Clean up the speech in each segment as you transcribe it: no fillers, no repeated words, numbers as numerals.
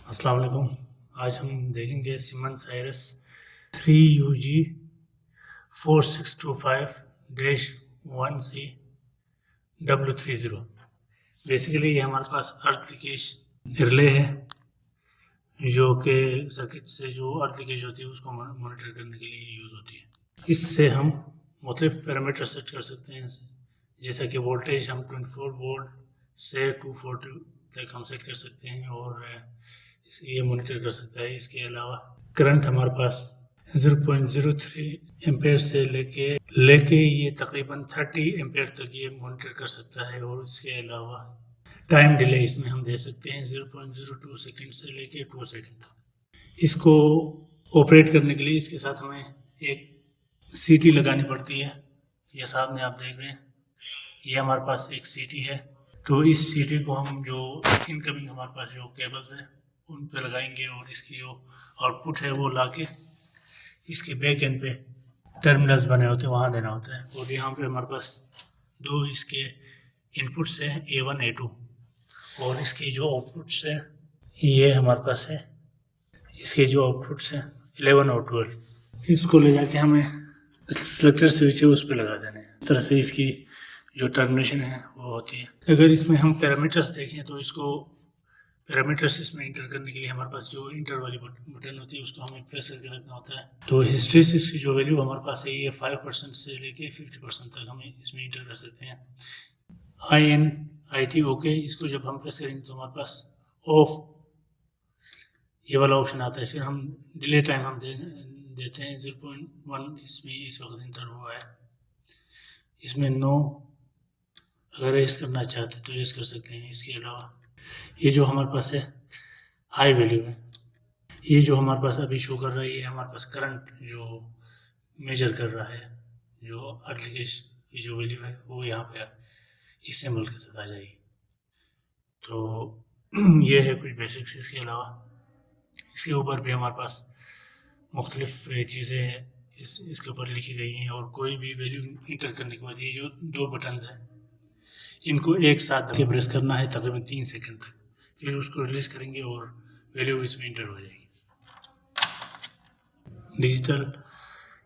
अस्सलाम वालेकुम। आज हम देखेंगे Simmons Iris 3UG4625-1C W30। Basically ये हमारे पास अर्थ लीकेज रिले है, जो कि सर्किट से जो अर्थ लीकेज होती है उसको मॉनिटर करने के लिए यूज़ होती है। इससे हम मुख्तलिफ पैरामीटर सेट कर सकते हैं, जैसा कि वोल्टेज हम 24 वोल्ट से 240 तक हम सेट कर सकते हैं और ये मॉनिटर कर सकता है। इसके अलावा करंट हमारे पास 0.03 एम्पेयर से लेके ये तकरीबन 30 एम्पेयर तक ये मॉनिटर कर सकता है। और इसके अलावा टाइम डिले इसमें हम दे सकते हैं 0.02 सेकंड से लेके 2 सेकंड तक। इसको ऑपरेट करने के लिए इसके साथ हमें एक सीटी लगानी पड़ती है। ये सामने आप देख रहे हैं, ये हमारे पास एक सीटी है। तो इस सीटी को हम जो इनकमिंग हमारे पास जो केबल्स हैं उन पे लगाएंगे और इसकी जो आउटपुट है वो लाके इसके बैक एंड पे टर्मिनल्स बने होते हैं वहाँ देना होता है। और यहाँ पे हमारे पास दो इसके इनपुट्स हैं, A1 A2, और इसके जो आउटपुट्स हैं ये हमारे पास है, इसके जो आउटपुट्स हैं 11 और 12। इसको ले जाके हमें सेलेक्टर स्विच है उस पर लगा देने हैं। इस तरह से इसकी जो टर्मिनेशन है वो होती है। अगर इसमें हम पैरामीटर्स देखें तो इसको पैरामीटर्स इसमें इंटर करने के लिए हमारे पास जो इंटर वाली बटन होती है उसको हमें प्रेस करके रखना होता है। तो हिस्ट्रेसिस की जो वैल्यू हमारे पास है ये 5% से लेके 50% तक हम इसमें इंटर कर सकते हैं। INIT ओके, इसको जब हम प्रेस करेंगे तो हमारे पास ऑफ ये वाला ऑप्शन आता है। फिर हम डिले टाइम हम देते हैं 0.1 इसमें इस वक्त इंटर हुआ है। इसमें नो अगर रेस करना चाहते तो रेस कर सकते हैं। इसके अलावा ये जो हमारे पास है हाई वैल्यू है, ये जो हमारे पास अभी शो कर रहा है ये हमारे पास करंट जो मेजर कर रहा है, जो अर्थ लीकेज की जो वैल्यू है वो यहाँ पे इस सिंबल के साथ आ जाएगी। तो ये है कुछ बेसिक्स। इसके अलावा इसके ऊपर भी हमारे पास मुख्तलिफ चीज़ें इसके ऊपर लिखी गई हैं। और कोई भी वैल्यू इंटर करने के बाद ये जो दो बटन्स हैं इनको एक साथ के प्रेस करना है तकरीबन 3 सेकंड तक, फिर उसको रिलीज करेंगे और वैल्यू इसमें इंटर हो जाएगी। डिजिटल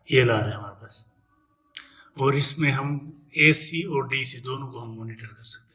ALR है हमारे पास, और इसमें हम AC और DC दोनों को हम मॉनिटर कर सकते हैं।